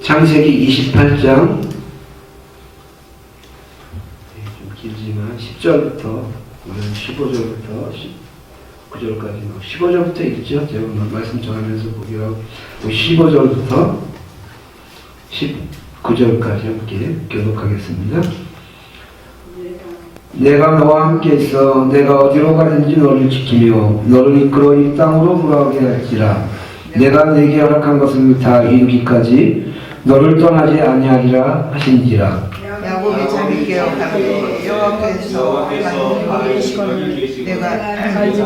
창세기 28장 좀 길지만 10절부터 15절부터 19절까지 15절부터 읽죠. 제가 말씀 전하면서 보기로 15절부터 19절까지 함께 교독하겠습니다. 내가 너와 함께 있어 내가 어디로 가든지 너를 지키며 너를 이끌어 이 땅으로 돌아오게 할지라. 내가 내게 허락한 것을 다 이루기까지 너를 떠나지 아니하리라 하신지라. 야곱이 자기 기억하고 여호와께서 만든 시건을 내가 알지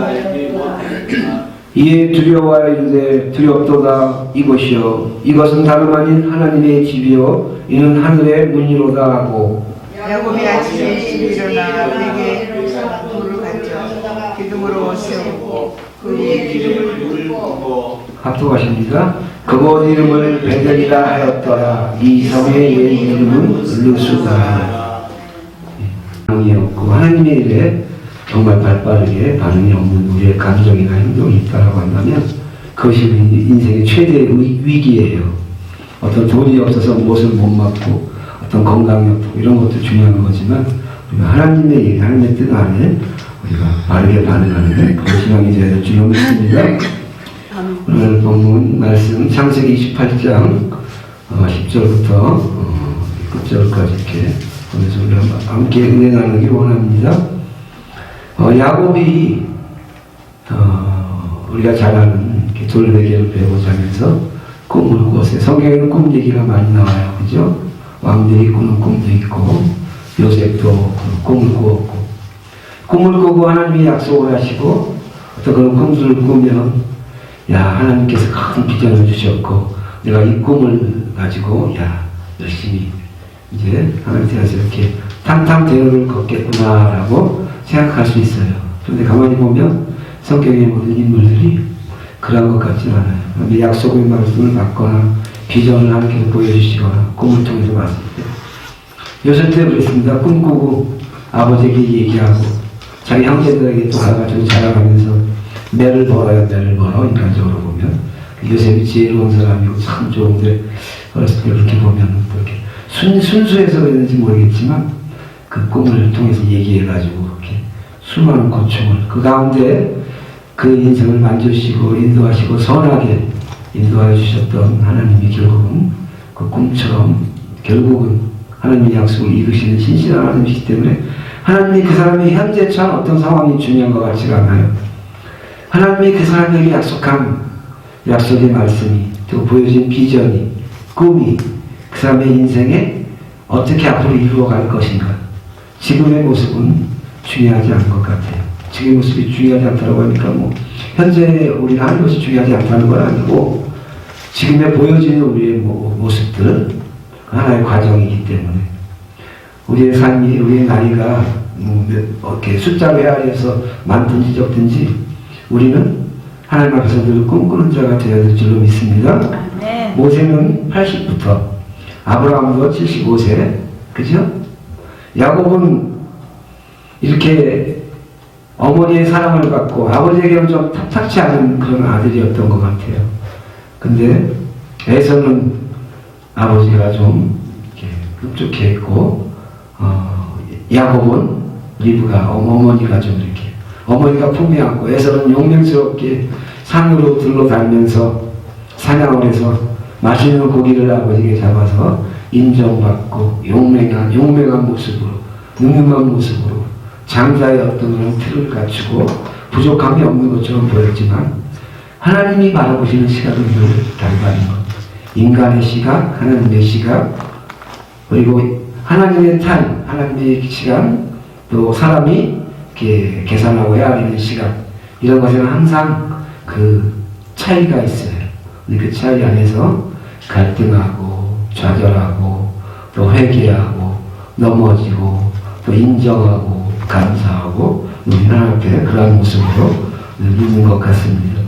못하였다. 이에 두려워하여 이르되 두렵도다. 이것이요 이것은 다름 아닌 하나님의 집이요 이는 하늘의 문이로다 하고. 야곱이 아침에 일어나 내게 물을 가져 기둥으로 세우고 그 기둥을 붓고 합독하십니다. 그곳 이름을 베델이라 하였더라. 이 성의 옛 이름은 르수다. 반응이었고 하나님의 일에 정말 발빠르게 반응이 없는 우리의 감정이나 행동이 있다고 한다면 그것이 우리 인생의 최대의 위기예요. 어떤 돈이 없어서 무엇을 못 맡고 어떤 건강이 없고 이런 것도 중요한 거지만 우리가 하나님의 일, 하나님의 뜻 안에 우리가 바르게 반응하는 그런 신앙이 되어야 될 줄 믿습니다. 오늘 본문 말씀 창세기 28장 10절부터 끝절까지 이렇게 보면서 우리 함께 은혜 나누기 원합니다. 야곱이 우리가 잘 아는 돌베개를 베고자 하면서 꿈을 꾸었어요. 성경에는 꿈 얘기가 많이 나와요. 그죠? 왕들이 꾸는 꿈도 있고 요셉도 꿈을 꾸었고 꿈을 꾸고 하나님이 약속을 하시고 어떤 그런 꿈을 꾸면 하나님께서 큰 비전을 주셨고 내가 이 꿈을 가지고 열심히 이제 하나님께 가서 이렇게 탕탕대로를 걷겠구나라고 생각할 수 있어요. 그런데 가만히 보면 성경의 모든 인물들이 그런 것 같지는 않아요. 약속의 말씀을 받거나 비전을 하나님께서 보여주시거나 꿈을 통해서 봤을 때 요셉도 그랬습니다. 꿈꾸고 아버지에게 얘기하고 자기 형제들에게 또 가가지고 자라가면서 매를 벌어요. 매를 벌어. 인간적으로 보면 요셉이 지혜로운 사람이고 참 좋은데 어렸을 때 그렇게 보면 그렇게 순수해서 그랬는지 모르겠지만 그 꿈을 통해서 얘기해가지고 그렇게 수많은 고충을 그 가운데 그 인생을 만져주시고 인도하시고 선하게 인도하여 주셨던 하나님이 결국은 그 꿈처럼 결국은 하나님의 약속을 이루시는 신실한 하나님이시기 때문에 하나님이 그 사람의 현재 처한 어떤 상황이 중요한 것 같지가 않아요. 하나님이 그 사람에게 약속한 약속의 말씀이 또 보여진 비전이 꿈이 그 사람의 인생에 어떻게 앞으로 이루어갈 것인가. 지금의 모습은 중요하지 않은 것 같아요. 지금의 모습이 중요하지 않다고 하니까 현재 우리가 하는 것이 중요하지 않다는 건 아니고 지금에 보여지는 우리의 모습들은 하나의 과정이기 때문에 우리의 삶이 우리의 나이가 이렇게 숫자로 헤아려서 많든지 적든지 우리는 하나님 앞에서 늘 꿈꾸는 자가 되어야 될 줄로 믿습니다. 네. 모세는 80부터 아브라함도 75세 그죠? 야곱은 이렇게 어머니의 사랑을 받고 아버지에게는 좀 탑탁치 않은 그런 아들이었던 것 같아요. 근데 에서는 아버지가 좀 이렇게 끔찍했고 야곱은 리브가 어머니가 좀 이렇게 어머니가 품에 안고 에서는 용맹스럽게 산으로 둘러다니면서 사냥을 해서 맛있는 고기를 아버지에게 잡아서 인정받고 용맹한 모습으로 능력한 모습으로 장자의 어떤 그런 틀을 갖추고 부족함이 없는 것처럼 보였지만 하나님이 바라보시는 시각은 늘 다르다는 것. 인간의 시각, 하나님의 시각, 그리고 하나님의 타임, 하나님의 시간, 또 사람이 이렇게 계산하고 헤아리는 시각, 이런 것에는 항상 그 차이가 있어요. 근데 그 차이 안에서 갈등하고 좌절하고 또 회개하고 넘어지고 또 인정하고 감사하고 하나님 앞에 그러한 모습으로 있는 것 같습니다.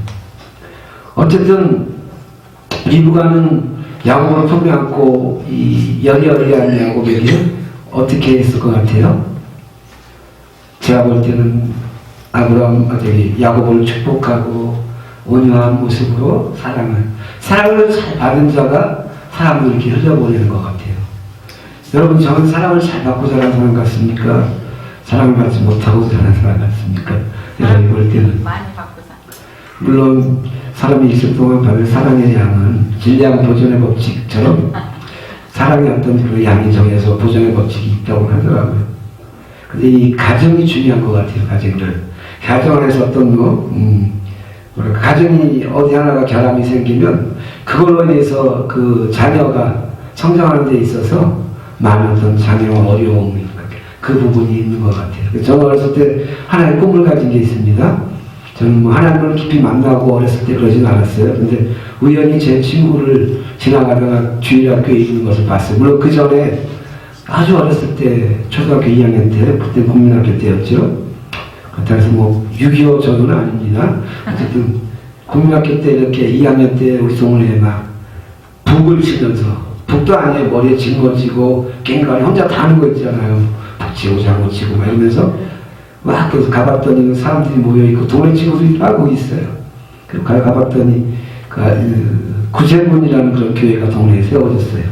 어쨌든 리브가는 야곱을 품에 안고 이 여리여리한 야곱에게 어떻게 했을 것 같아요? 제가 볼 때는 야곱을 축복하고 온유한 모습으로 사랑을 잘 받은 자가 사람을 이렇게 흘려보내는 것 같아요. 여러분, 저는 사랑을 잘 받고 자란 사람 같습니까? 사랑을 받지 못하고 자란 사람 같습니까? 내가 볼 때는 많이 받고 사. 물론 사람이 있을 동안 받을 사랑의 양은 질량 보존의 법칙처럼 사랑의 어떤 그 양이 정해서 보존의 법칙이 있다고 하더라고요. 근데 이 가정이 중요한 것 같아요. 가정 안에서 어떤 가정이 어디 하나가 결함이 생기면 그걸로 인해서 그 자녀가 성장하는 데 있어서 많은 어떤 장애와 어려움, 그 부분이 있는 것 같아요. 저는 어렸을 때 하나의 꿈을 가진 게 있습니다. 저는 뭐 하나님을 깊이 만나고 어렸을 때 그러진 않았어요. 근데 우연히 제 친구를 지나가다가 주일학교에 있는 것을 봤어요. 물론 그 전에 아주 어렸을 때 초등학교 2학년 때, 그때 국민학교 때였죠. 그래서 뭐 6.25 전후는 아닙니다. 어쨌든 국민학교 때 이렇게 2학년 때 우리 동네에 막 북을 치면서, 북도 아니에요. 머리에 짊어지고 깽가리 혼자 다 하는 거 있잖아요. 북 치고 장구 치고 막 이러면서 막 그래서 가봤더니 사람들이 모여있고 동네 친구들이 따고 있어요. 그리고 가봤더니 구세군이라는 그런 교회가 동네에 세워졌어요.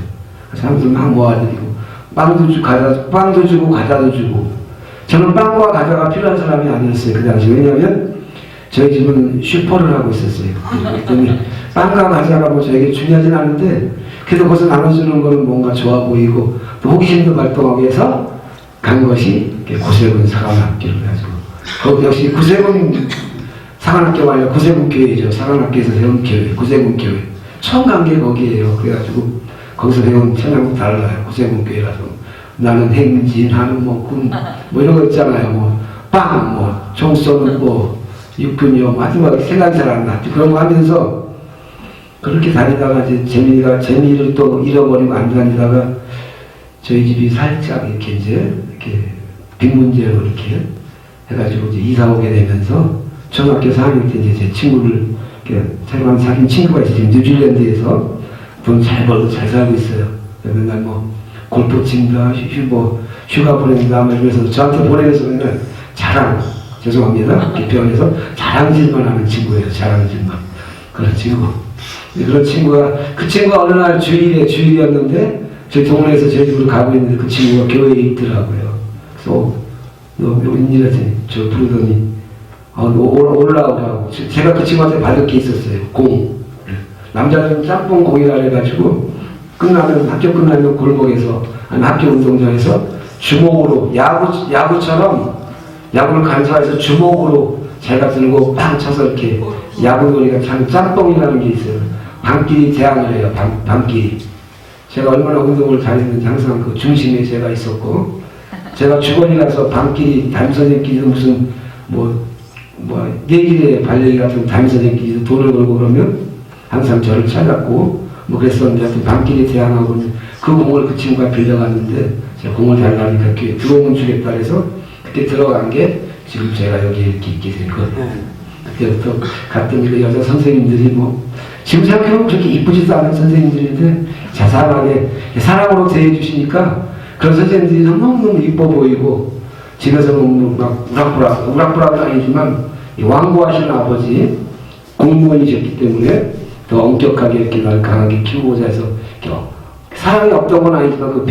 사람들 막 모아들이고 빵도 주고 과자도 주고. 저는 빵과 과자가 필요한 사람이 아니었어요. 그 당시. 왜냐하면 저희 집은 슈퍼를 하고 있었어요. 그랬더니 빵과 과자가 뭐 저에게 중요하진 않은데 그래도 거기서 나눠주는 거는 뭔가 좋아 보이고 또 호기심도 발동하기 위해서 간 것이 구세군 사관학교를 가지고, 거기 역시 구세군 사관학교가 아니라 구세군 교회죠. 사관학교에서 배운 교회, 구세군 교회. 처음 간 게 거기에요. 그래가지고 거기서 배운 천양도 달라요. 구세군 교회라서 나는 행진하는 군, 이런 거 있잖아요. 빵, 총 쏘는 육군이요. 마지막에 생각이 잘 안 나. 그런 거 하면서 그렇게 다니다가 이제 재미를 또 잃어버리고 안 다니다가 저희 집이 살짝 이렇게 빈문제로 이렇게 해가지고 이제 이사 오게 되면서 초등학교 4학년 때 이제 제 친구를 새로 사귄 친구가 있어요. 지금 뉴질랜드에서 돈 잘 벌고 잘 살고 있어요. 맨날 골프 친다, 휴가 보낸다, 이러면서 저한테 보내면서 맨날 죄송합니다. 이렇게 표현해서 자랑질만 하는 친구예요. 자랑질만. 그런 친구. 그런 친구가, 그 친구가 어느 날 주일이었는데 저희 동네에서 저희 집으로 가고 있는데 그 친구가 교회에 있더라고요. 그래서 너 웬일이야? 저 부르더니 올라오라고. 제가 그 친구한테 받을 게 있었어요. 공. 남자들은 짬뽕 공이라 해가지고 학교 끝나면 골목에서 아니 학교 운동장에서 주먹으로 야구처럼 야구를 간사해서 주먹으로 제가 들고 빵 쳐서 이렇게 야구놀이가 참 짬뽕이라는 게 있어요. 밤끼리 대항을 해요. 밤끼리. 제가 얼마나 운동을 잘했는지 항상 그 중심에 제가 있었고, 제가 주거니라서 밤끼리 담임선생님끼리도 무슨 얘기에 발레리 같은 담임선생님끼리도 돈을 벌고 그러면 항상 저를 찾았고 그랬었는데 밤끼리 대항하고 그 공을 그 친구가 빌려갔는데 제가 공을 달라니까 들어오면 주겠다 해서 그때 들어간 게 지금 제가 여기 이렇게 있게 된 거예요. 그때부터 갔더니 그 여자 선생님들이 지금 생각해보면 그렇게 이쁘지도 않은 선생님들인데 자상하게 사랑으로 대해주시니까 그런 선생님들이 너무너무 이뻐 보이고, 집에서 막 우락부락은 아니지만 왕고하시는 아버지 공무원이셨기 때문에 더 엄격하게 이렇게 날 강하게 키우고자 해서 사랑이 없던 건 아니지만 그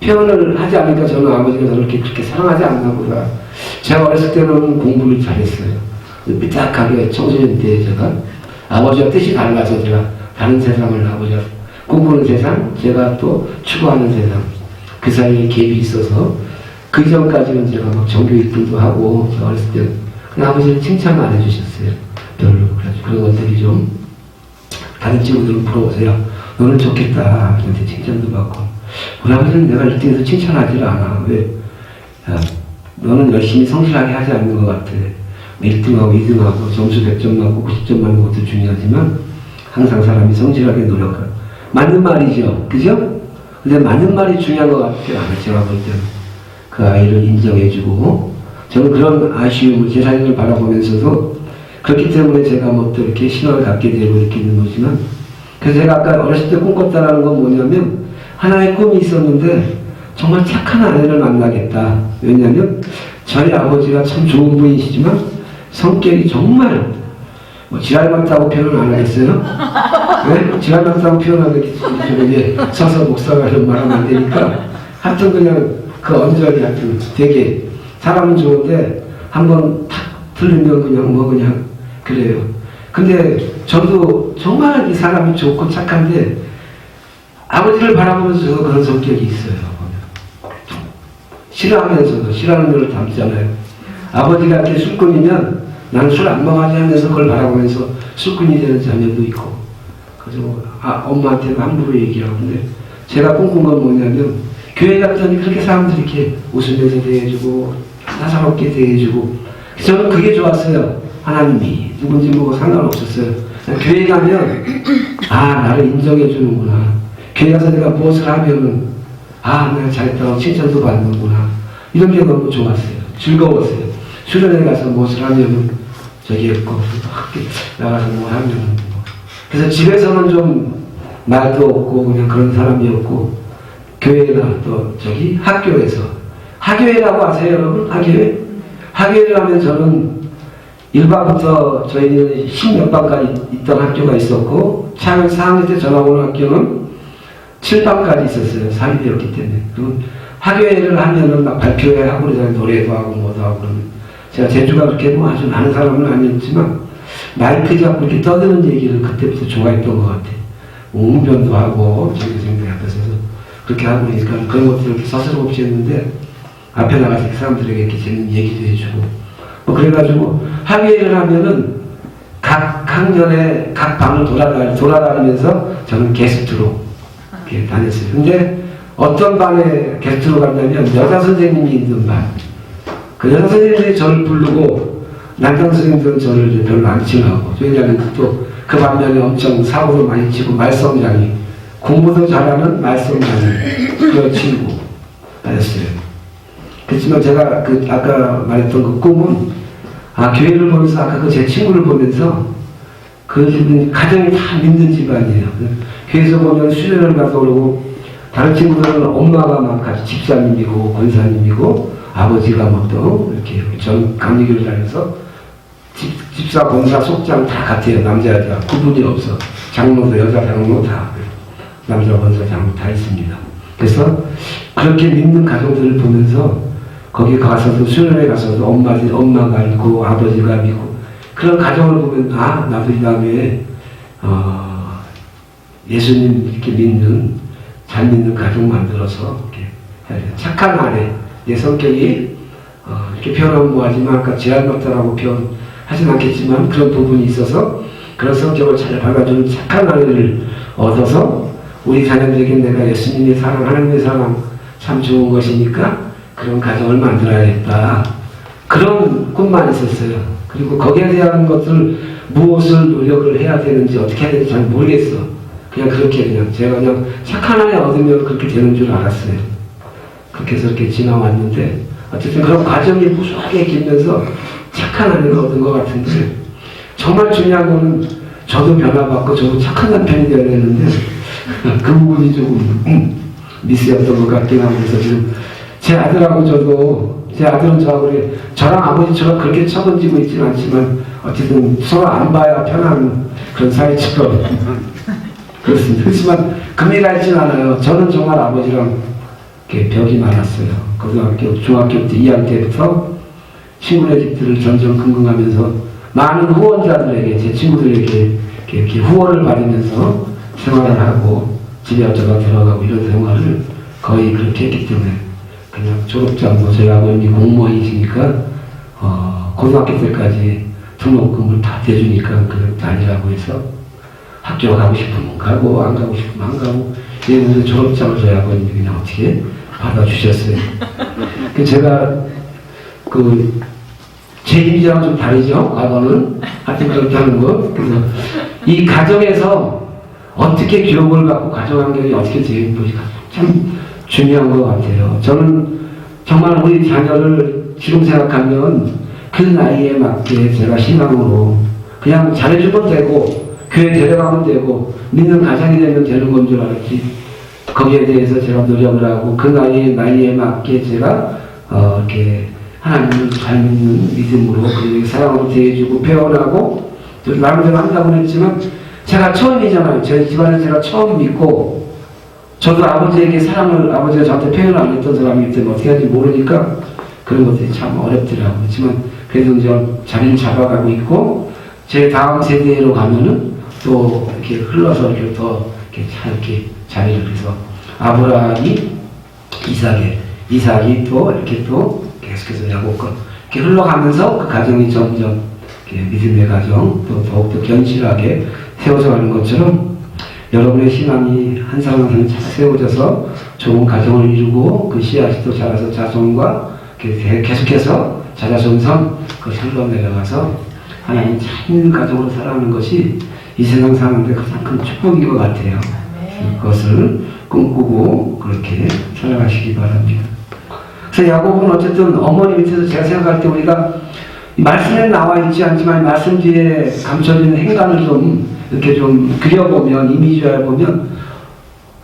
표현을 하지 않으니까 저는 아버지가 저를 그렇게 사랑하지 않나 보다. 제가 어렸을 때는 공부를 잘했어요. 삐딱하게 청소년 때 제가 아버지와 뜻이 달라서 제가 다른 세상을 아버지가 꿈꾸는 세상, 제가 또 추구하는 세상, 그 사이에 갭이 있어서 그 이전까지는 제가 정규 1등도 하고 어렸을 때 그냥 아버지는 칭찬 안 해주셨어요. 별로. 그래서 그런 것들이 좀 다른 친구들은 부러워서요. 너는 좋겠다. 저한테 칭찬도 받고. 우리 아버지는 내가 1등에서 칭찬하지를 않아. 왜? 너는 열심히 성실하게 하지 않는 것 같아. 1등하고 2등하고 점수 100점 맞고 90점 맞는 것도 중요하지만 항상 사람이 성실하게 노력하고. 맞는 말이죠. 그죠? 근데 맞는 말이 중요한 것 같아요. 제가 볼 때는. 그 아이를 인정해주고, 저는 그런 아쉬움을 제 자신을 바라보면서도 그렇기 때문에 제가 또 이렇게 신화를 갖게 되고 이렇게 있는 거지만, 그래서 제가 아까 어렸을 때 꿈꿨다라는 건 뭐냐면 하나의 꿈이 있었는데 정말 착한 아내를 만나겠다. 왜냐하면 저희 아버지가 참 좋은 분이시지만 성격이 정말 뭐 지랄 같다고 표현 안 하겠어요? 왜? 지랄 같다고 표현하겠지. 이제 서서 목사가 이런 말하면 안 되니까 하여튼 그냥 그 언저리 하여튼 되게 사람은 좋은데 한번 탁 틀리면 그냥 뭐 그냥 그래요. 근데 저도 정말 이 사람이 좋고 착한데 아버지를 바라보면서 그런 성격이 있어요. 싫어하면서도 싫어하는 대로 담잖아요. 아버지가 이렇게 술꾼이면 나는 술 안 먹어야지 하면서 그걸 바라보면서 술꾼이 되는 자녀도 있고. 그래서 엄마한테는 함부로 얘기하고. 근데 제가 꿈꾼 건 뭐냐면 교회 갔더니 그렇게 사람들이 이렇게 웃으면서 대해주고 나사롭게 대해주고 저는 그게 좋았어요. 하나님이 누군지 뭐 상관없었어요. 교회 가면 나를 인정해 주는구나. 교회 가서 내가 무엇을 하면은 내가 잘했다고 칭찬도 받는구나. 이런 게 너무 좋았어요. 즐거웠어요. 수련회 가서 무엇을 하면은 저기 있고 학교 나가서 뭐 하면은 뭐. 그래서 집에서는 좀 말도 없고 그냥 그런 사람이었고 교회나 또 저기 학교회라고 아세요 여러분? 학교회를 하면 저는 1반부터 저희는 10몇 반까지 있던 학교가 있었고 차학년 4학년 때 전학 오는 학교는 7반까지 있었어요. 사립이었기 때문에. 그리고 학교회를 하면은 막 발표회 하고 그러잖아요. 노래도 하고 뭐도 하고 그러면 제가 제주가 그렇게 뭐 아주 많은 사람은 아니었지만 마이크 잡고 이렇게 떠드는 얘기를 그때부터 좋아했던 것 같아요. 웅변도 하고 전교생들 앞에서 그렇게 하고 그러니까 그런 것들을 이렇게 서슴 없이 했는데 앞에 나가서 사람들에게 이렇게 재밌는 얘기도 해주고 뭐 그래가지고 학예를 하면은 각 학년에 각 방을 돌아다니면서 저는 게스트로 이렇게 다녔어요. 근데 어떤 반에 게스트로 갔냐면 여자 선생님이 있는 반. 그 여자 선생님들이 저를 부르고 남자 선생님들은 저를 별로 안 친하고 왜냐하면 또 그 반면에 엄청 사고도 많이 치고 말썽장이 공부도 잘하는 말썽장이 그 친구였어요. 그렇지만 제가 그 아까 말했던 그 꿈은 교회를 보면서 아까 그 제 친구를 보면서 그 집은 가정이 다 믿는 집안이에요. 교회에서 보면 수련을 가서 그러고 다른 친구들은 엄마가 막 같이 집사님이고 권사님이고 아버지가 막 또 이렇게 전 감리교를 다녀서 집사, 권사, 속장 다 같아요. 남자, 여자 구분이 없어. 장로도 여자 장로 다 남자, 권사, 장로 다 있습니다. 그래서 그렇게 믿는 가정들을 보면서 거기 가서도 수련회 가서도 엄마가 있고 아버지가 믿고 그런 가정을 보면 나도 이 다음에 예수님 이렇게 믿는 잘 믿는 가정 만들어서 이렇게 해야 돼요. 착한 아내 내 성격이 이렇게 표현하면 뭐하지만 아까 제한받다라고 표현하진 않겠지만 그런 부분이 있어서 그런 성격을 잘 받아주는 착한 아내를 얻어서 우리 자녀들에게 내가 예수님의 사랑 하나님의 사랑 참 좋은 것이니까 그런 가정을 만들어야겠다. 그런 꿈만 있었어요. 그리고 거기에 대한 것들 무엇을 노력을 해야 되는지 어떻게 해야 되는지 잘 모르겠어. 그냥 그렇게 제가 그냥 착한 아내 얻으면 그렇게 되는 줄 알았어요. 그렇게 해서 이렇게 지나왔는데 어쨌든 그런 과정이 무수하게 길면서 착한 아내를 얻은 것 같은데 정말 중요한 거는 저도 변화받고 저도 착한 남편이 되어야 되는데 그 부분이 조금 미스였던 것 같긴 하고 그래서 지금 제 아들하고 저도 제 아들은 저랑 아버지처럼 그렇게 처번지고 있지는 않지만 어쨌든 서로 안 봐야 편한 그런 사이처럼 그렇습니다. 그렇지만 금리가 있진 않아요. 저는 정말 아버지랑 이렇게 벽이 많았어요. 고등학교, 중학교 때 2학년 때부터 친구네 집들을 전전긍긍하면서 많은 후원자들에게 제 친구들에게 이렇게 후원을 받으면서 생활을 하고 집에 어쩌다 들어가고 이런 생활을 거의 그렇게 했기 때문에 그냥 졸업장도 저희 아버님이 공무원이시니까 고등학교 때까지 등록금을 다 대주니까 그런 다니라고 해서 학교 가고 싶으면 가고 안 가고 싶으면 안 가고 이러면서 졸업장을 저희 아버님이 그냥 어떻게 받아주셨어요. 제가 제 이미지랑 좀 다르죠? 과거는 하여튼 그렇게 하는 거. 그래서 이 가정에서 어떻게 교육을 받고 가정 환경이 어떻게 되는 것이 참 중요한 것 같아요. 저는 정말 우리 자녀를 지금 생각하면 그 나이에 맞게 제가 신앙으로 그냥 잘해주면 되고 교회 데려가면 되고 믿는 가정이 되면 되는 건 줄 알았지. 거기에 대해서 제가 노력을 하고 그 나이에 맞게 제가 이렇게 하나님을 잘 믿는 믿음으로 그에게 사랑으로 대해주고 표현하고 또 나름대로 한다고는 했지만 제가 처음이잖아요. 저희 집안에 제가 처음 믿고 저도 아버지에게 사랑을 아버지가 저한테 표현을 안 했던 사람이기 때문에 어떻게 하는지 모르니까 그런 것들이 참 어렵더라고요. 그렇지만 그래도 이제 자리를 잡아가고 있고 제 다음 세대로 가면은 또 이렇게 흘러서 이렇게 더 이렇게 잘 이렇게 자리를 해서 아브라함이 이삭이 또 이렇게 또 계속해서 야곱과 이렇게 흘러가면서 그 가정이 점점 이렇게 믿음의 가정 또 더욱더 견실하게 세워져 가는 것처럼 여러분의 신앙이 한 사람 한 사람 잘 세워져서 좋은 가정을 이루고 그 씨앗이 또 자라서 자손과 계속해서 자자손손 그 흘러내려가서 하나님 잘 있는 가정으로 살아가는 것이 이 세상 사는데 가장 큰 축복인 것 같아요. 그것을 꿈꾸고 그렇게 살아가시기 바랍니다. 그래서 야곱은 어쨌든 어머니 밑에서 제가 생각할 때 우리가 말씀에 나와 있지 않지만 말씀 뒤에 감춰지는 행간을 좀 이렇게 좀 그려보면 이미지화해 보면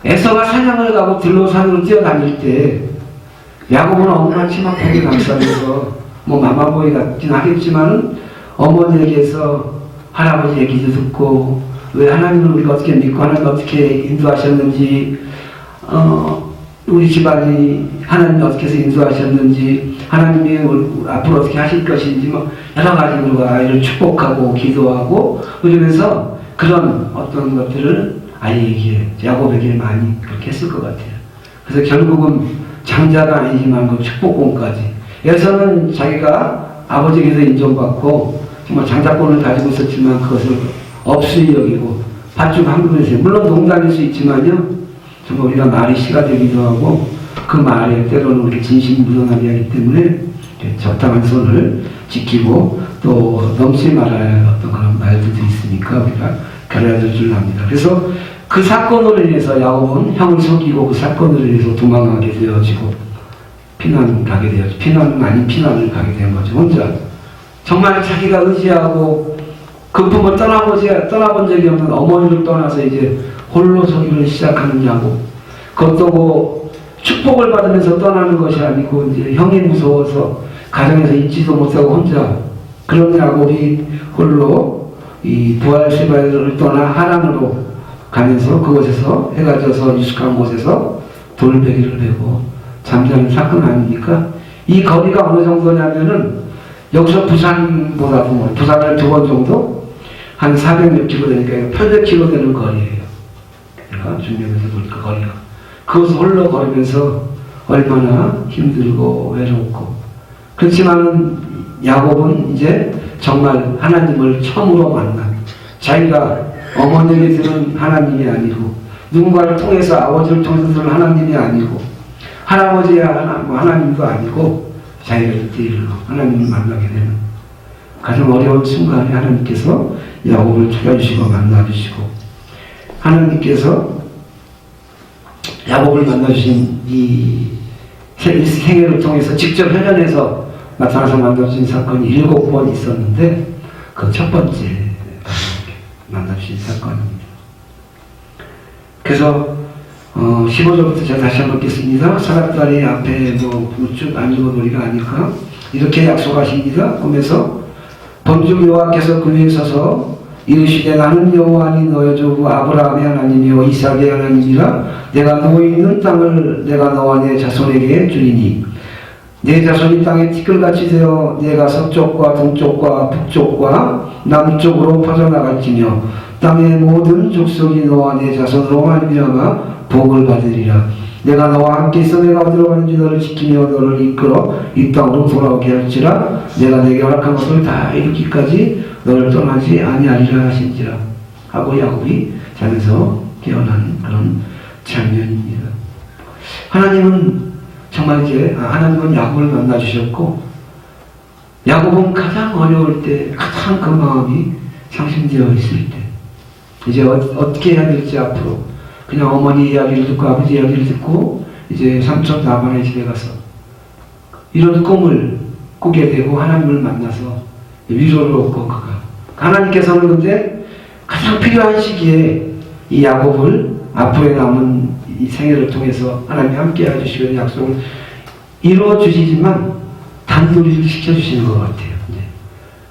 에서가 사냥을 가고 들로 산으로 뛰어다닐 때 야곱은 어머니가 치마폭에 감싸면서 뭐 마마보이 같긴 하겠지만은 어머니에게서 할아버지 얘기도 듣고 왜 하나님을 우리가 어떻게 믿고 하나님 어떻게 인도하셨는지 우리 집안이 하나님이 어떻게 해서 인도하셨는지 하나님이 앞으로 어떻게 하실 것인지 뭐 여러 가지로 아이를 축복하고 기도하고 그러면서 그런 어떤 것들을 아이에게 야곱에게 많이 그렇게 했을 것 같아요. 그래서 결국은 장자가 아니지만 그 축복권까지 에서는 자기가 아버지에게서 인정받고 정말 장자권을 가지고 있었지만 그것을 없이 여기고 밭중 한국에서 물론 농담일 수 있지만요 정말 우리가 말이 시가 되기도 하고 그 말에 때로는 이렇게 진심이 묻어나게 하기 때문에 적당한 선을 지키고 또 넘지 말아야 할 어떤 그런 말들도 있으니까 우리가 가려야 줄 압니다. 그래서 그 사건으로 인해서 야곱은 형을 속이고 그 사건으로 인해서 도망가게 되어지고 피난을 가게 되어지고 피난은 아닌 피난을 가게 된 거죠. 혼자 정말 자기가 의지하고 그 품을 떠나본 적이 없는 어머니를 떠나서 이제 홀로 서기를 시작하는 야곱. 그것도 뭐 축복을 받으면서 떠나는 것이 아니고 이제 형이 무서워서 가정에서 있지도 못하고 혼자 그런 야곱이 홀로 이 부활세바를 떠나 하란으로 가면서 그곳에서 해가 져서 유숙한 곳에서 돌베개를 베고 잠자는 사건 아닙니까? 이 거리가 어느 정도냐면은 여기서 부산보다도 부산을 2번 정도 한 400몇 킬로 되니까 800킬로 되는 거리예요. 그러니까 중명에서 보니까 거리가 그것을 홀로 걸으면서 얼마나 힘들고 외롭고 그렇지만 야곱은 이제 정말 하나님을 처음으로 만난 자기가 어머니에게 들은 하나님이 아니고 누군가를 통해서 아버지를 통해서 들은 하나님이 아니고 할아버지야 하나님도 아니고 자기가 이때일로 하나님을 만나게 되는 가장 어려운 순간에 하나님께서 야곱을 찾아주시고 만나주시고 하나님께서 야곱을 만나주신 이 생애를 통해서 직접 현현에서 나타나서 만나주신 사건이 7번 있었는데 그 첫 번째 만나주신 사건입니다. 그래서 15절부터 제가 다시 한번 읽겠습니다. 사람들이 앞에 뭐 우측 안 읽어보리가 아니까 이렇게 약속하십니다. 하면서 본주 여호와께서 그 위에 서서 이르시되 나는 여호와니 너의 조부 아브라함의 하나님이요 이삭의 하나님이라 내가 누워 있는 땅을 내가 너와 내 자손에게 주리니 내 자손이 땅에 티끌같이 되어 내가 서쪽과 동쪽과 북쪽과 남쪽으로 퍼져나갈지며 땅의 모든 족속이 너와 내 자손으로 말미암아 복을 받으리라. 내가 너와 함께 있어 내가 어디로 가는지 너를 지키며 너를 이끌어 이 땅으로 돌아오게 할지라 내가 내게 허락한 것을 다 이루기까지 너를 떠나지 아니하리라 하신지라 하고 야곱이 잠에서 깨어난 그런 장면입니다. 하나님은 정말 이제 하나님은 야곱을 만나주셨고 야곱은 가장 어려울 때 가장 그 마음이 상심되어 있을 때 이제 어떻게 해야 될지 앞으로 그냥 어머니 이야기를 듣고 아버지 이야기를 듣고 이제 삼촌 라반의 집에 가서 이런 꿈을 꾸게 되고 하나님을 만나서 위로를 얻고 그가 하나님께서는 근데 가장 필요한 시기에 이 야곱을 앞으로 남은 이 생애를 통해서 하나님이 함께 해주시는 약속을 이루어 주시지만 단도리를 시켜주시는 것 같아요.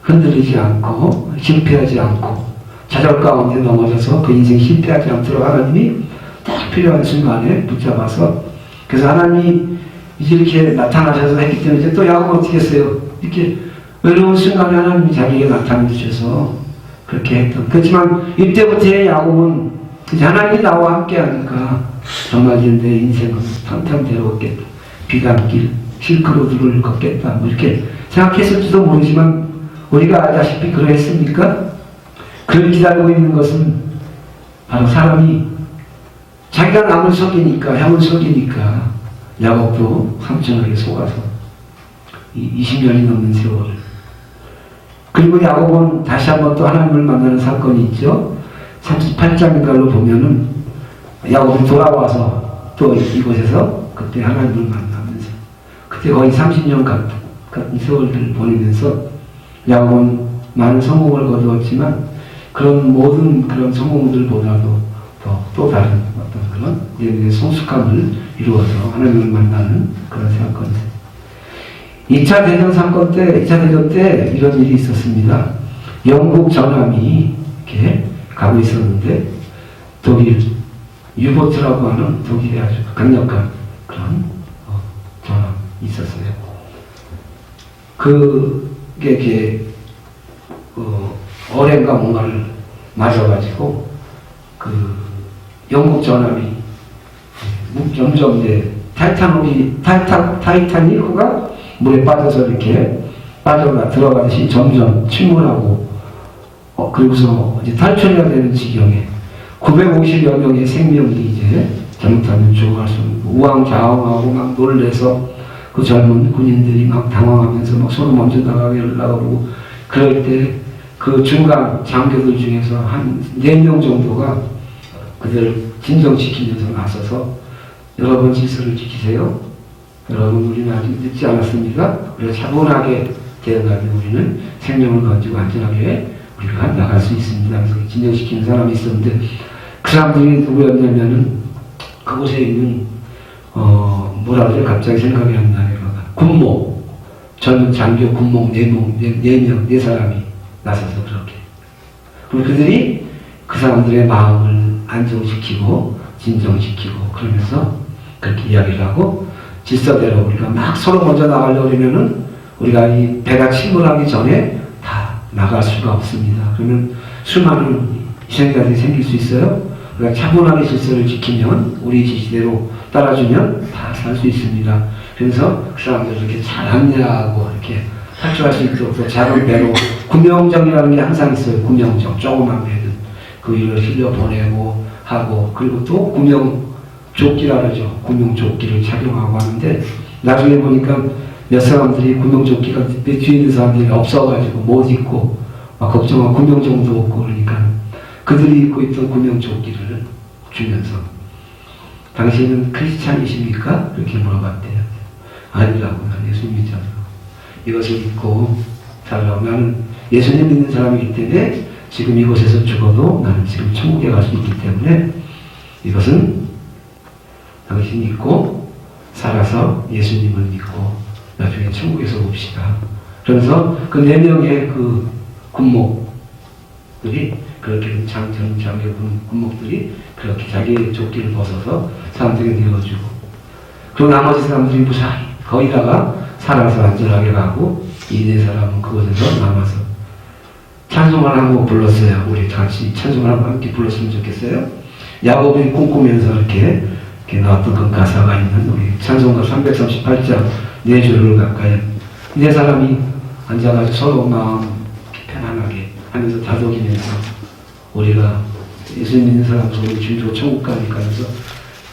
흔들리지 않고 실패하지 않고 좌절 가운데 넘어져서 그 인생 실패하지 않도록 하나님이 딱 필요한 순간에 붙잡아서 그래서 하나님이 이렇게 나타나셔서 했기 때문에 이제 또 야곱은 어떻게 했어요? 이렇게 어려운 순간에 하나님이 자기에게 나타나 주셔서 그렇게 했던. 그렇지만 이때부터의 야곱은 이제 하나님이 나와 함께 하니까 정말 이제 내 인생은 탄탄대로겠다. 비단길, 실크로드를 걷겠다. 뭐 이렇게 생각했을지도 모르지만 우리가 알다시피 그러했습니까? 그를 기다리고 있는 것은 바로 사람이 자기가 남을 속이니까, 형을 속이니까 야곱도 삼천하게 속아서 20년이 넘는 세월을. 그리고 야곱은 다시 한번 또 하나님을 만나는 사건이 있죠. 38장인가로 보면은 야곱이 돌아와서 또 이곳에서 그때 하나님을 만나면서 그때 거의 30년 같은 세월들을 보내면서 야곱은 많은 성공을 거두었지만 그런 모든 그런 성공들보다도 또 다른 어떤 그런 예배의 성숙함을 이루어서 하나님을 만나는 그런 사건들. 2차 대전 사건 때, 2차 대전 때 이런 일이 있었습니다. 영국 전함이 이렇게 가고 있었는데 독일 유보트라고 하는 독일의 아주 강력한 그런 전함이 있었어요. 그게 이렇게 어뢰인가 뭔가를 맞아가지고 그 영국 전함이 점점 이제 타이타닉호가 물에 빠져서 이렇게 들어가듯이 점점 침몰하고 그리고서 이제 탈출해야 되는 지경에 950여 명의 생명이 이제 잘못하면 죽어갈 수 없는 우왕좌왕하고 막 놀래서 그 젊은 군인들이 막 당황하면서 막 서로 먼저 나가고 그럴 때 그 중간 장교들 중에서 한 4명 정도가 그들을 진정시키면서 나서서 여러분 질서를 지키세요. 여러분 우리는 아직 늦지 않았습니다. 우리가 차분하게 대응하면 우리는 생명을 건지고 안전하게 우리가 나갈 수 있습니다. 그래서 진정시키는 사람이 있었는데 그 사람들이 누구였냐면은 그곳에 있는 뭐라 그러죠? 갑자기 생각이 안 나요. 군목 젊은 장교 군목 4 사람이 나서서 그렇게 그리고 그들이 그 사람들의 마음을 안정시키고 진정시키고 그러면서 그렇게 이야기를 하고 질서대로 우리가 막 서로 먼저 나가려고 그러면은 우리가 이 배가 침몰하기 전에 다 나갈 수가 없습니다. 그러면 수많은 희생자들이 생길 수 있어요. 우리가 차분하게 질서를 지키면 우리 지시대로 따라주면 다 살 수 있습니다. 그래서 그 사람들 이렇게 잘 합리화하고 이렇게 탈출할 수 있도록 또 작은 배로 구명정이라는 게 항상 있어요. 구명정 조그만 배는 그 일을 흘려보내고 하고 그리고 또 구명조끼라 그러죠. 구명조끼를 착용하고 하는데 나중에 보니까 몇 사람들이 구명조끼가 뒤에 있는 사람들이 없어가지고 못 입고 막 걱정하고 구명정도 없고 그러니까 그들이 입고 있던 구명조끼를 주면서 당신은 크리스찬이십니까? 그렇게 물어봤대요. 아니라고 난 예수님 믿잖아. 이것을 입고 살라고 나는 예수님 믿는 사람이기 때문에 지금 이곳에서 죽어도 나는 지금 천국에 갈 수 있기 때문에 이것은 당신 믿고 살아서 예수님을 믿고 나중에 천국에서 봅시다. 그래서 그 4명의 그 군목들이 그렇게 장교 군목들이 그렇게 자기 조끼를 벗어서 사람들에게 내어주고 그리고 나머지 사람들이 무사히 거기다가 살아서 안전하게 가고 이 4사람은 그곳에서 남아서 찬송을 한 곡 불렀어요. 우리 같이 찬송을 한번 함께 불렀으면 좋겠어요. 야곱이 꿈꾸면서 이렇게 나왔던 그 가사가 있는 우리 찬송가 338장 4절을 가까이 4사람이 앉아가지고 서로 마음 편안하게 하면서 다독이면서 우리가 예수 믿는 사람 우리 주로 천국 가니까 해서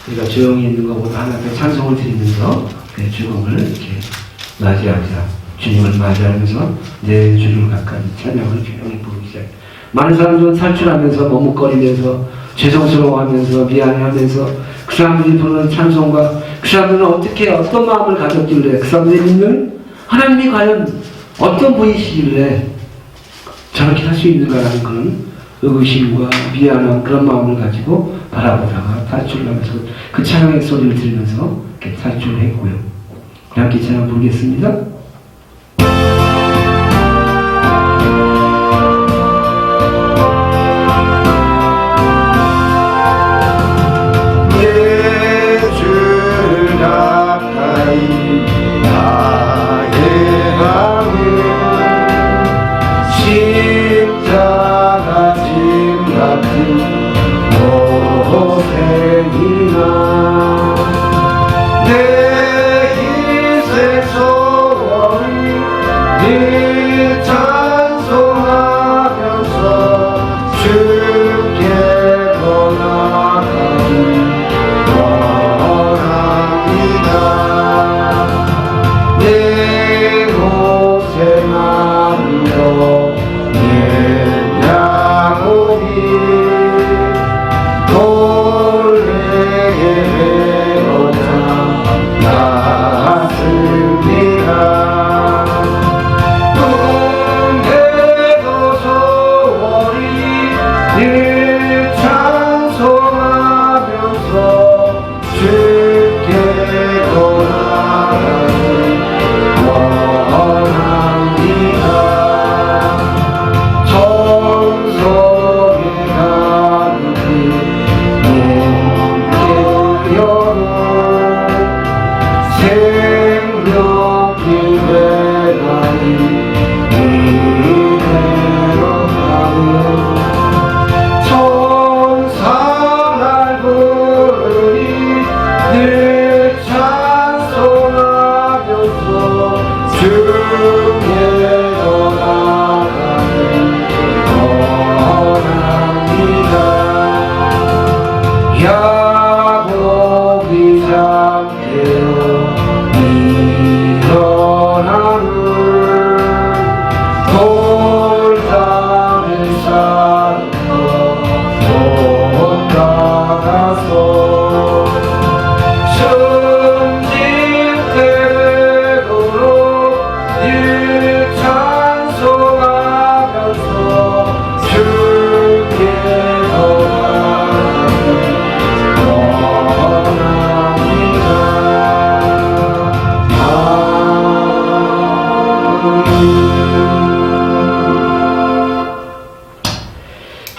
우리가 조용히 있는 것보다 하나님께 찬송을 드리면서 그 죽음을 이렇게 맞이하자. 주님을 맞이하면서 내 주를 가까이 찬양을 조용히 부르기 시작. 많은 사람들은 탈출하면서 머뭇거리면서 죄송스러워하면서 미안해하면서 그 사람들이 부르는 찬송과 그 사람들은 어떤 마음을 가졌길래 그 사람들이 믿는 하나님이 과연 어떤 분이시길래 저렇게 할 수 있는가라는 그런 의구심과 미안한 그런 마음을 가지고 바라보다가 탈출을 하면서 그 찬양의 소리를 들으면서 이렇게 탈출을 했고요. 함께 찬양 부르겠습니다.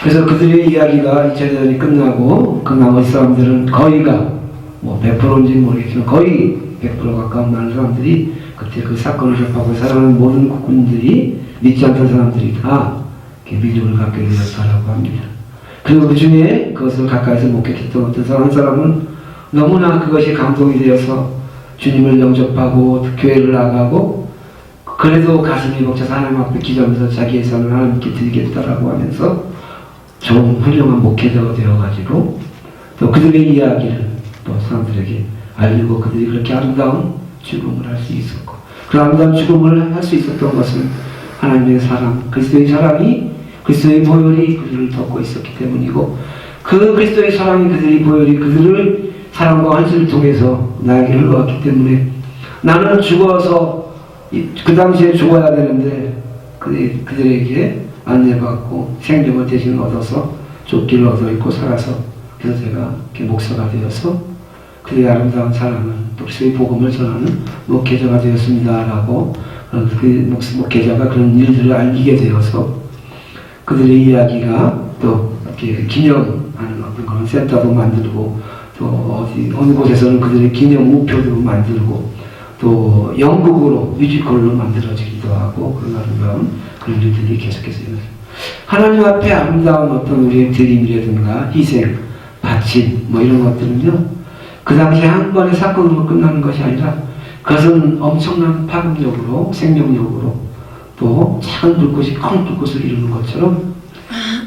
그래서 그들의 이야기가 2차 대전이 끝나고 그 나머지 사람들은 거의가 뭐 100%인지는 모르겠지만 거의 100% 가까운 많은 사람들이 그때 그 사건을 접하고 살아가는 모든 국군들이 믿지 않던 사람들이 다 믿음을 갖게 되었다라고 합니다. 그리고 그 중에 그것을 가까이서 목격했던 어떤 사람 한 사람은 너무나 그것이 감동이 되어서 주님을 영접하고 교회를 나가고 그래도 가슴이 벅차서 하나님 앞에 기도하면서 자기의 삶을 하나님께 드리겠다라고 하면서 좋은 훌륭한 목회자가 되어가지고 또 그들의 이야기를 또 사람들에게 알리고 그들이 그렇게 아름다운 죽음을 할 수 있었고 그 아름다운 죽음을 할 수 있었던 것은 하나님의 사랑, 그리스도의 사랑이 그리스도의 보혈이 그들을 덮고 있었기 때문이고 그 그리스도의 사랑이 그들의 보혈이 그들을 사랑과 환시를 통해서 나에게 흘러왔기 때문에 나는 죽어서 그 당시에 죽어야 되는데 그들에게 안내받고 생명을 대신 얻어서 쫓기를 얻어 있고 살아서 그래서 제가 이렇게 목사가 되어서 그의 아름다운 사랑을 또 그리스도의 복음을 전하는 목회자가 되었습니다라고 그 목회자가 그런 일들을 알리게 되어서 그들의 이야기가 또 이렇게 기념하는 어떤 그런 센터도 만들고 또 어느 곳에서는 그들의 기념 우표도 만들고 또 연극으로 뮤지컬로 만들어지기도 하고 그런 아름다운 그런 일들이 계속해서 일어나요. 하나님 앞에 아름다운 어떤 우리의 드림이라든가 희생, 바침 뭐 이런 것들은요 그 당시에 한 번의 사건으로 끝나는 것이 아니라 그것은 엄청난 파급력으로 생명력으로 또 작은 불꽃이 큰 불꽃을 이루는 것처럼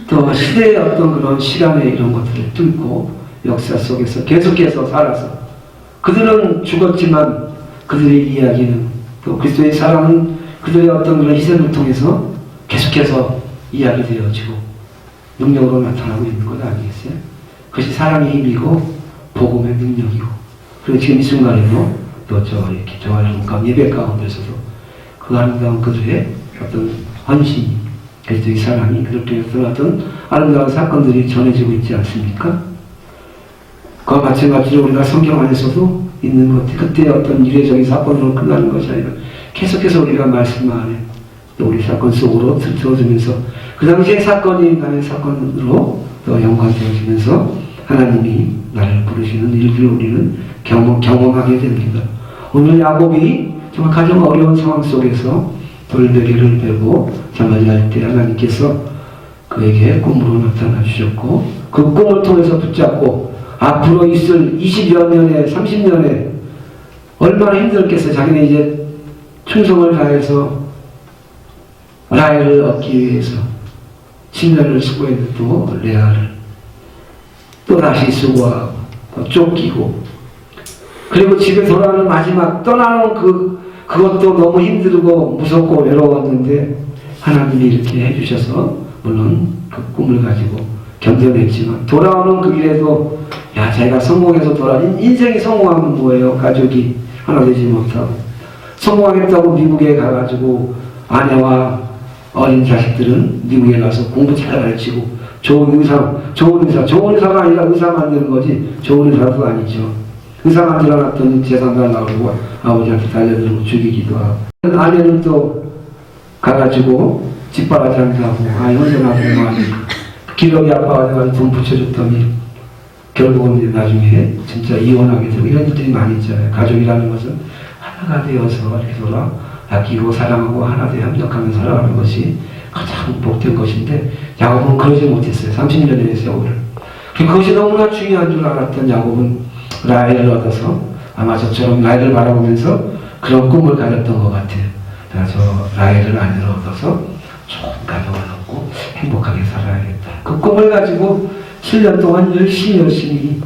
또 시대의 어떤 그런 시간의 이런 것들을 뚫고 역사 속에서 계속해서 살아서 그들은 죽었지만 그들의 이야기는 또 그리스도의 사랑은 그들의 어떤 그런 희생을 통해서 계속해서 이야기되어지고 능력으로 나타나고 있는 것 아니겠어요? 그것이 사랑의 힘이고 복음의 능력이고 그리고 지금 이 순간에도 또 이렇게 저와 예배 가운데서도 그 아름다운 그들의 어떤 헌신이 그리스도의 사랑이 그들 통해서 어떤 아름다운 사건들이 전해지고 있지 않습니까? 그와 마찬가지로 우리가 성경 안에서도 있는 것 그때 어떤 이례적인 사건으로 끝나는 것이 아니라 계속해서 우리가 말씀 안에 또 우리 사건 속으로 들어주면서 그 당시의 사건이 나의 사건으로 또 연관되어지면서 하나님이 나를 부르시는 일들을 우리는 경험하게 됩니다. 오늘 야곱이 정말 가장 어려운 상황 속에서 돌베개를 베고 잠을 잘 때 하나님께서 그에게 꿈으로 나타나 주셨고 그 꿈을 통해서 붙잡고 앞으로 있을 20여 년에 30년에 얼마나 힘들겠어요. 자기는 이제 충성을 다해서 라헬을 얻기 위해서 10년을 수고했는데 또 레아를 또 다시 수고하고 또 쫓기고 그리고 집에 돌아오는 마지막 떠나는 그것도 너무 힘들고 무섭고 외로웠는데 하나님이 이렇게 해주셔서 물론 그 꿈을 가지고 견뎌냈지만 돌아오는 그 길에도 야 자기가 성공해서 인생이 성공하면 뭐예요? 가족이 하나 되지 못하고 성공하겠다고 미국에 가가지고 아내와 어린 자식들은 미국에 가서 공부 잘 가르치고 좋은 의사가 아니라 의사 만드는 거지 좋은 의사도 아니죠. 의사 만들어놨더니 재산가 나오고 아버지한테 달려들고 죽이기도 하고 아내는 또 가가지고 집바라장사하고 혼자 나중에 기력이 아파가지고 돈 붙여줬더니 결국은 나중에 진짜 이혼하게 되고 이런 일들이 많이 있잖아요. 가족이라는 것은 하나가 되어서 이렇게 서로 아끼고 사랑하고 하나 되어 협력하며 살아가는 것이 가장 복된 것인데 야곱은 그러지 못했어요. 30년의 세월을. 그것이 너무나 중요한 줄 알았던 야곱은 라헬을 얻어서 아마 저처럼 라헬을 바라보면서 그런 꿈을 가졌던 것 같아요. 저 라헬을 아내로 얻어서 좋은 가정을 얻고 행복하게 살아야겠다. 그 꿈을 가지고 7년 동안 열심히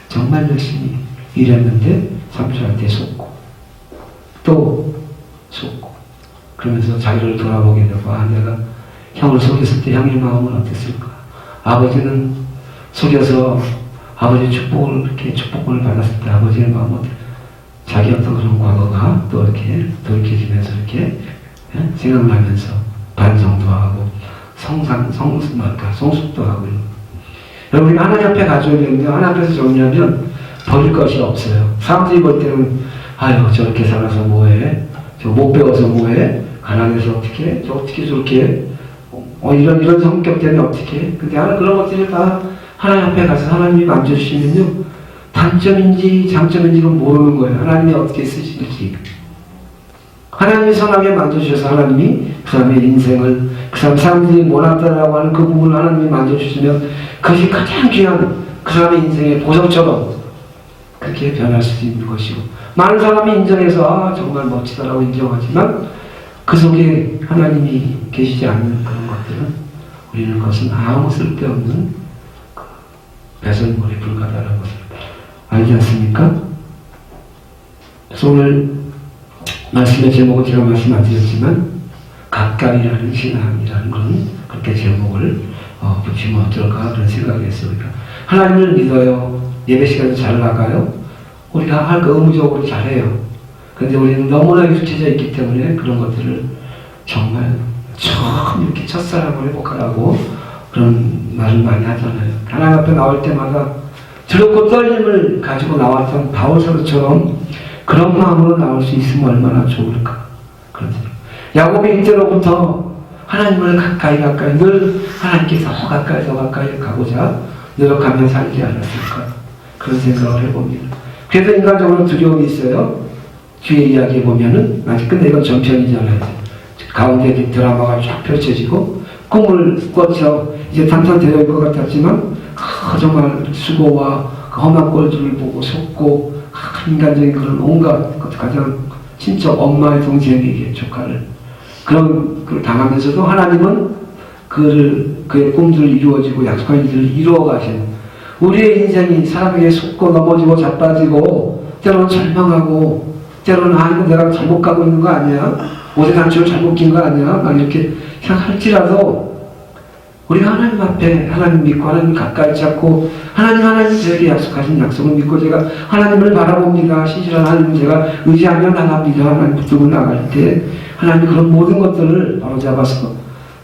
정말 열심히 일했는데 삼촌한테 속고 또 속고 그러면서 자기를 돌아보게 되고 내가 형을 속였을 때 형의 마음은 어땠을까? 아버지는 속여서 아버지의 축복을 받았을 때 아버지의 마음은 자기 어떤 그런 과거가 또 이렇게 돌이켜지면서 이렇게 생각나면서 반성도 하고 성숙도 하고 여러분 하나님 앞에 가져야 되는데 하나님 앞에서 정리하면 버릴 것이 없어요. 사람들이 볼 때는 아유 저렇게 살아서 뭐해? 저 못 배워서 뭐해? 가난해서 어떻게 저렇게 이런 성격 때문에 어떻게 해? 근데 그런 것들을 다 하나님 앞에 가서 하나님이 만져주시면요, 단점인지 장점인지 그건 모르는 거예요. 하나님이 어떻게 쓰실지. 하나님이 선하게 만져주셔서 하나님이 그 사람의 인생을, 그 사람들이 원한다라고 하는 그 부분을 하나님이 만져주시면 그것이 가장 귀한 그 사람의 인생의 보석처럼 그렇게 변할 수 있는 것이고, 많은 사람이 인정해서 정말 멋지다라고 인정하지만 그 속에 하나님이 계시지 않는 그런 것들은 우리는 그것은 아무 쓸데없는 배설물에 불과하다는 것을 알지 않습니까? 그래서 오늘 말씀의 제목은 제가 말씀 안 드렸지만 가까이라는 신앙이라는 그런 그렇게 제목을 붙이면 어떨까 그런 생각이 했어요. 하나님을 믿어요. 예배 시간에 잘 나가요. 우리가 할 거 의무적으로 잘해요. 근데 우리는 너무나 익숙해져 있기 때문에 그런 것들을 정말 처음 이렇게 첫사랑을 회복하라고 그런 말을 많이 하잖아요. 하나님 앞에 나올 때마다 두렵고 떨림을 가지고 나왔던 바울 사도처럼 그런 마음으로 나올 수 있으면 얼마나 좋을까. 그런데 야곱이 이때로부터 하나님을 가까이 늘 하나님께 더 가까이 가고자 노력하며 살지 않았을까. 그런 생각을 해봅니다. 그래도 인간적으로 두려움이 있어요. 뒤에 이야기해 보면은, 아직 근데 이건 전편이잖아요. 가운데 드라마가 쫙 펼쳐지고, 꿈을 꿔서 이제 탄탄되어 것 같았지만, 정말 수고와 그 험한 꼴들을 보고 속고, 인간적인 그런 온갖, 가장 친척 엄마의 동생에게 조카를, 그런 걸 당하면서도 하나님은 그의 꿈들을 이루어지고 약속한 일들을 이루어 가시는, 우리의 인생이 사람에게 속고 넘어지고 자빠지고, 때로는 절망하고, 때로는 아이고 내가 잘못 가고 있는 거 아니야? 옷에 단추를 잘못 낀 거 아니야? 막 이렇게 생각할지라도 우리가 하나님 앞에 하나님 믿고 하나님 가까이 잡고 하나님 저에게 약속하신 약속을 믿고 제가 하나님을 바라봅니다. 신실한 하나님을 제가 의지하며 나갑니다. 하나님 붙들고 나갈 때 하나님이 그런 모든 것들을 바로잡아서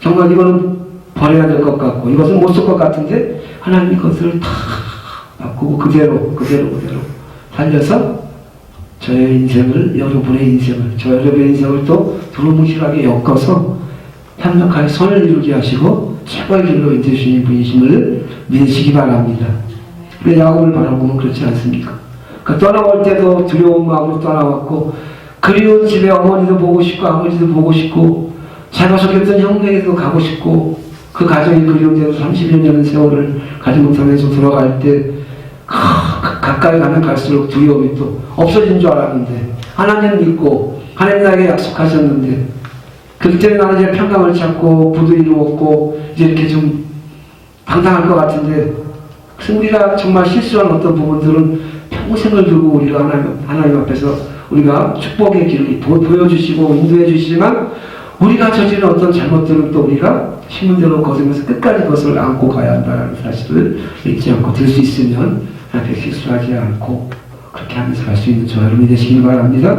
정말 이거는 버려야 될 것 같고 이것은 못 쓸 것 같은데 하나님이 그것을 다 바꾸고 그대로 살려서 저의 인생을, 여러분의 인생을, 여러분의 인생을 또 두루뭉실하게 엮어서 협력하게 선을 이루게 하시고 최고의 길로 인도해주신 분이심을 믿으시기 바랍니다. 근데 야곱을 바라보면 그렇지 않습니까? 떠나올 때도 두려운 마음으로 떠나왔고 그리운 집에 어머니도 보고 싶고 아버지도 보고 싶고 자기가 속였던 형네에도 가고 싶고 그 가정이 그리운데도 30여 년의 세월을 가지 못하면서 돌아갈 때 가까이 가면 갈수록 두려움이 또 없어진 줄 알았는데 하나님 믿고 하나님 나에게 약속하셨는데 그때는 나는 이제 평강을 찾고 부도 이루었고 이제 이렇게 좀 당당할 것 같은데 우리가 정말 실수한 어떤 부분들은 평생을 두고 우리가 하나님 앞에서 우리가 축복의 길을 보여주시고 인도해 주시지만 우리가 저지른 어떤 잘못들은 또 우리가 신문대로 거두면서 끝까지 그것을 안고 가야 한다는 사실을 잊지 않고 들 수 있으면 하나님께 실수하지 않고 그렇게 하면서 갈 수 있는 저 여러분이 되시길 바랍니다.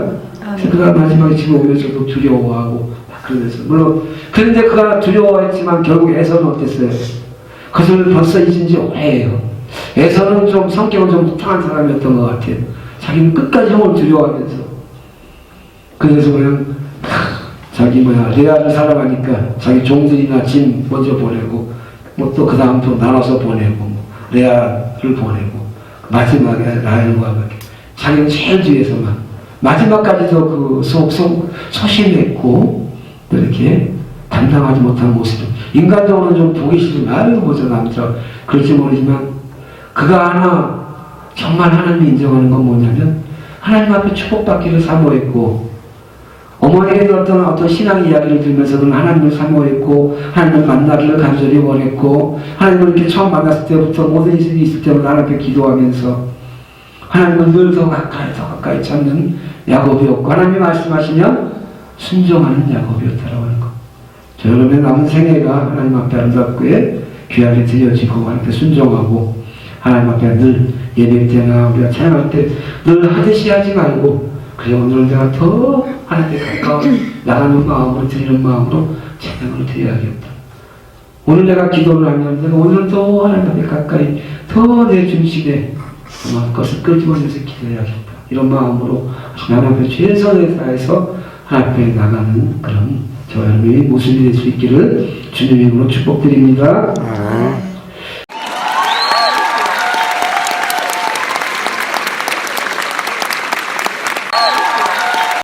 그가 마지막에 집에 오면 저도 두려워하고 그러면서 물론 그런데 그가 두려워했지만 결국 에서는 어땠어요? 그것을 벌써 잊은 지 오래예요. 에서는 좀 성격은 좀 부탁한 사람이었던 것 같아요. 자기는 끝까지 형을 두려워하면서 그래서 그냥 자기 레아를 살아가니까 자기 종들이나 짐 먼저 보내고 뭐 또 그 다음 또 나눠서 보내고 레아를 보내고 마지막에 라헬과 자기는 제일 뒤에서만 마지막까지도 그 소심했고 또 이렇게 담당하지 못한 모습 인간적으로 좀 보기 싫으면 아유 뭐저 남자 그럴지 모르지만 그가 하나 정말 하나님이 인정하는 건 뭐냐면 하나님 앞에 축복받기를 사모했고 어머니에게 어떤 신앙 이야기를 들으면서는 하나님을 사모했고 하나님을 만나기를 간절히 원했고 하나님을 이렇게 처음 만났을 때부터 모든 일이 있을 때마다 하나님께 기도하면서 하나님을 늘 더 가까이 찾는 야곱이었고 하나님이 말씀하시면 순종하는 야곱이었다라고 하는 것. 저 여러분의 남은 생애가 하나님 앞에 아름답게 귀하게 드려지고 하나님께 순종하고 하나님 앞에 늘 예배 때나 우리가 찬양할 때 늘 하듯이 하지 말고 그래 오늘 내가 더 하나님께 가까워 나가는 마음으로 드리는 마음으로 찬양을 드려야겠다. 오늘 내가 기도를 하면 내가 오늘 더 하나님 앞에 가까이 더 내 중심에 그것을 끄집어내서 기도해야겠다. 이런 마음으로 하나님 앞에 최선을 다해서 하나님 앞에 나가는 그런 저와 여러분의 모습이 될 수 있기를 주님 이름으로 축복드립니다.